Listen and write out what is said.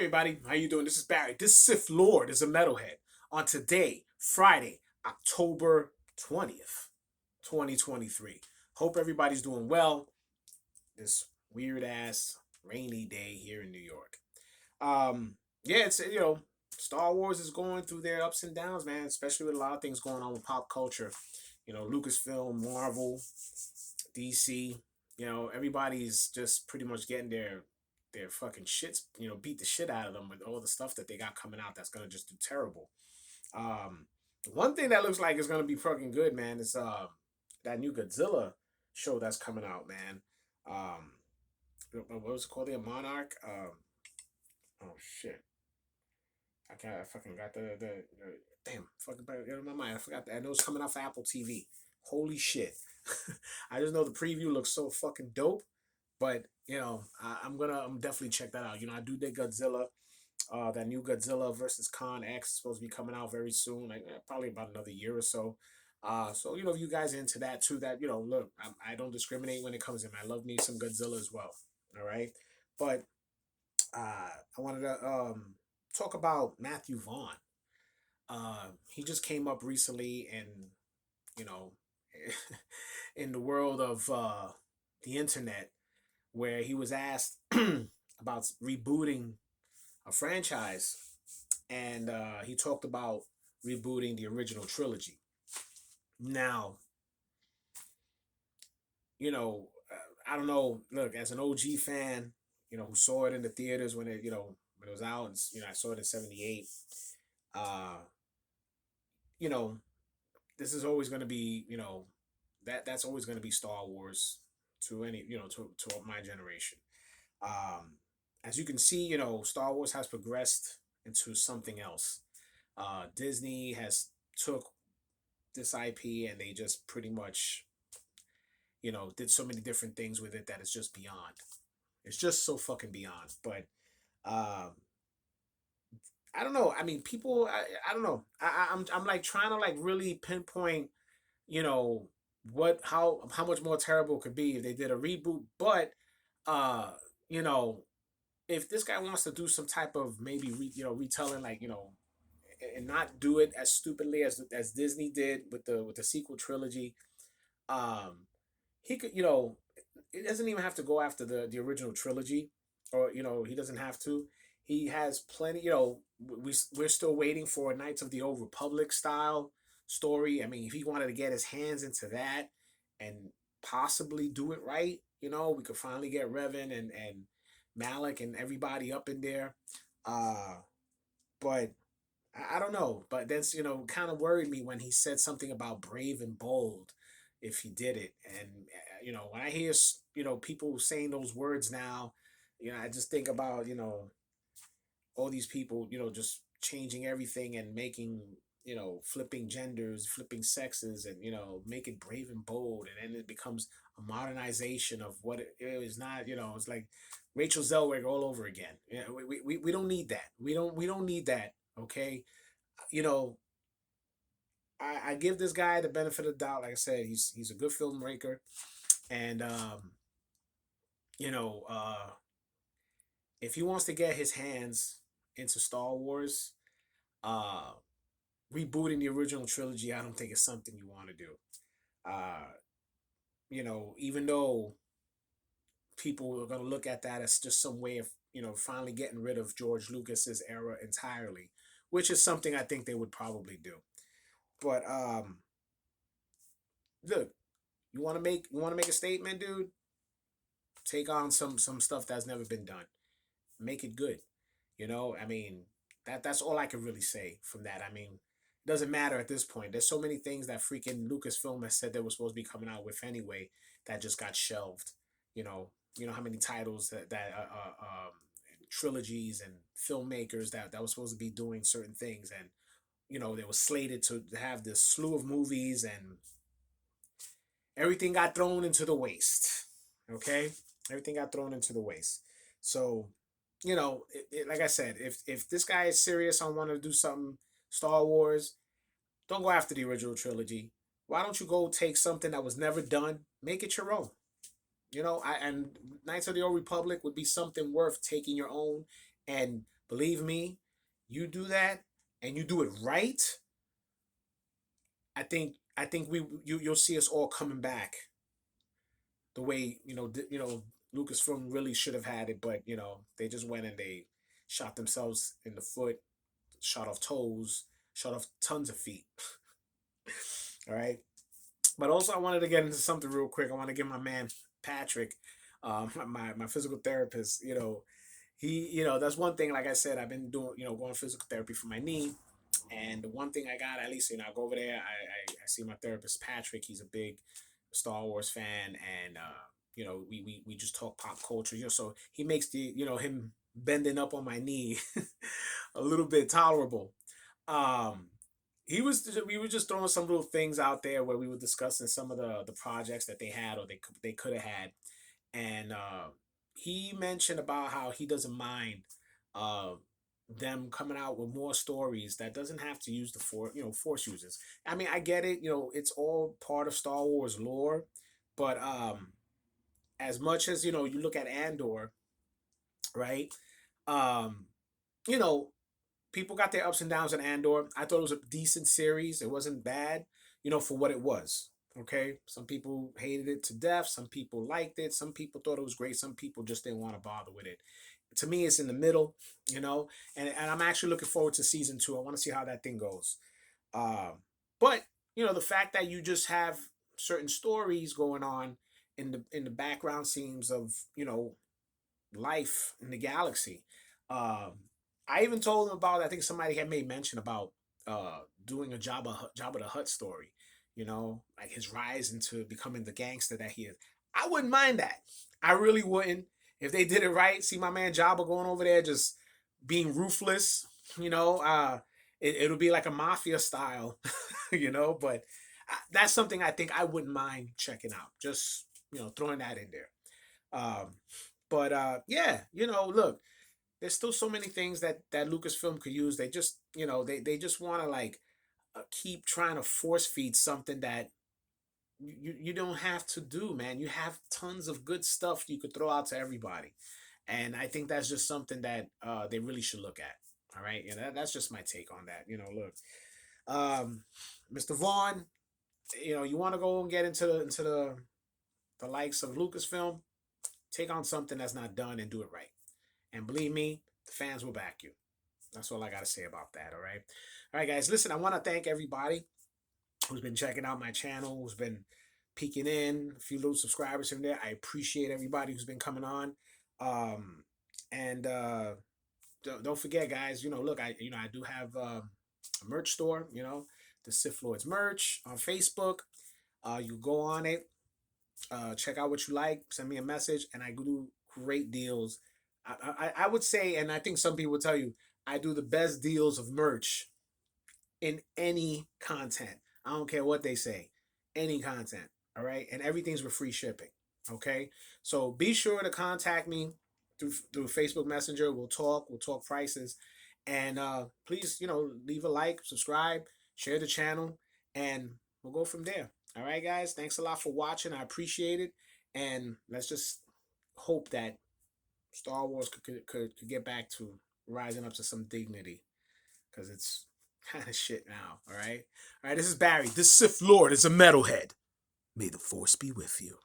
everybody, how you doing? This is Barry. This Sith Lord is a metalhead. On today, Friday, October 20th, 2023. Hope everybody's doing well. This weird ass rainy day here in New York. Yeah, it's Star Wars is going through their ups and downs, man, especially with a lot of things going on with pop culture. Lucasfilm, Marvel, DC, everybody's just pretty much getting their fucking shits, beat the shit out of them with all the stuff that they got coming out that's gonna just do terrible. Um, One thing that looks like is gonna be fucking good, man, is that new Godzilla show that's coming out, man. Um, what was it called? The Monarch. Oh shit, I fucking got the damn fucking get in my mind. I forgot that. I know it's coming out for Apple TV. Holy shit! I just know the preview looks so fucking dope. But I'm definitely check that out. I do dig Godzilla. That new Godzilla versus Khan X is supposed to be coming out very soon, like probably about another year or so. So if you guys are into that too, that look, I don't discriminate when it comes in. I love me some Godzilla as well. All right, but I wanted to talk about Mathew Vaughn. He just came up recently, and you know, in the world of the internet, where he was asked about rebooting a franchise, and he talked about rebooting the original trilogy. Now, I don't know. Look, as an OG fan, who saw it in the theaters when it was out, and I saw it in '78. Uh, you know, this is always going to be, that's always going to be Star Wars to any, to my generation. Um, as you can see, Star Wars has progressed into something else. Disney has took this IP and they just pretty much, did so many different things with it that it's just beyond. It's just so fucking beyond. But um, I don't know. I mean, people. I don't know. I'm like trying to like really pinpoint. You know how much more terrible it could be if they did a reboot. But uh, you know, if this guy wants to do some type of maybe retelling, like and not do it as stupidly as Disney did with the sequel trilogy, um, he could it doesn't even have to go after the original trilogy, or he doesn't have to. He has plenty. We're still waiting for a Knights of the Old Republic style story. I mean, if he wanted to get his hands into that and possibly do it right, we could finally get Revan and Malik and everybody up in there. Uh, but I don't know. But that's kind of worried me when he said something about brave and bold if he did it. And when I hear people saying those words now, I just think about all these people just changing everything and making flipping genders, flipping sexes, and make it brave and bold, and then it becomes a modernization of what it is not. It's like Rachel Zellweger all over again. We don't need that. We don't need that. Okay, you know I give this guy the benefit of the doubt. Like I said, he's a good filmmaker, and you know uh if he wants to get his hands into Star Wars, uh rebooting the original trilogy, I don't think it's something you want to do. uh Even though people are going to look at that as just some way of finally getting rid of George Lucas's era entirely, which is something I think they would probably do. But look, you want to make a statement, dude. Take on some stuff that's never been done. Make it good. I mean, that's all I can really say from that. I mean, it doesn't matter at this point. There's so many things that freaking Lucasfilm has said they were supposed to be coming out with anyway that just got shelved. You know how many titles trilogies and filmmakers that was supposed to be doing certain things, and they were slated to have this slew of movies, and everything got thrown into the waste. Okay, everything got thrown into the waste. So, like I said, if this guy is serious on wanting to do something Star Wars, don't go after the original trilogy. Why don't you go take something that was never done, make it your own? And Knights of the Old Republic would be something worth taking your own, and Believe me, you do that and you do it right. I think you'll see us all coming back the way Lucasfilm really should have had it, but they just went and they shot themselves in the foot, shot off toes, shot off tons of feet. All right. But also, I wanted to get into something real quick. I want to give my man Patrick, my physical therapist. That's one thing. Like I said, I've been doing going physical therapy for my knee, and the one thing I got, at least I go over there. I see my therapist Patrick. He's a big Star Wars fan, and we just talk pop culture. So he makes the him bending up on my knee a little bit tolerable. Um, we were just throwing some little things out there where we were discussing some of the projects that they had or they could have had, and he mentioned about how he doesn't mind uh, them coming out with more stories that doesn't have to use the force uses. I mean, I get it. It's all part of Star Wars lore, but as much as you look at Andor, right? Um, you know, People got their ups and downs in Andor. I thought it was a decent series. It wasn't bad, for what it was. Okay, some people hated it to death. Some people liked it. Some people thought it was great. Some people just didn't want to bother with it. To me, it's in the middle, and I'm actually looking forward to season 2. I want to see how that thing goes. But the fact that you just have certain stories going on in the background scenes of life in the galaxy. Um, I even told him about. I think somebody had made mention about doing a Jabba the Hutt story. Like his rise into becoming the gangster that he is. I wouldn't mind that. I really wouldn't. If they did it right, see my man Jabba going over there just being ruthless. It'll be like a mafia style. But that's something I think I wouldn't mind checking out. Just throwing that in there. Um, but yeah, look, there's still so many things that Lucasfilm could use. They just, they just want to like keep trying to force feed something that you don't have to do, man. You have tons of good stuff you could throw out to everybody, and I think that's just something that they really should look at. All right, that's just my take on that. Look, Mr. Vaughn, you want to go and get into the likes of Lucasfilm, take on something that's not done and do it right. And believe me, the fans will back you. That's all I got to say about that. All right. All right, guys. Listen, I want to thank everybody who's been checking out my channel, who's been peeking in, a few little subscribers in there. I appreciate everybody who's been coming on. And don't forget, guys, look, I do have a merch store, the Sith Lords merch on Facebook. You go on it, check out what you like, send me a message, and I do great deals. I would say, and I think some people will tell you, I do the best deals of merch in any content. I don't care what they say, any content. All right, and everything's with free shipping. Okay, so be sure to contact me through Facebook Messenger. We'll talk. We'll talk prices, and please, leave a like, subscribe, share the channel, and we'll go from there. All right, guys. Thanks a lot for watching. I appreciate it, and let's just hope that Star Wars could get back to rising up to some dignity, because it's kind of shit now. All right. This is Barry. This Sith Lord is a metalhead. May the Force be with you.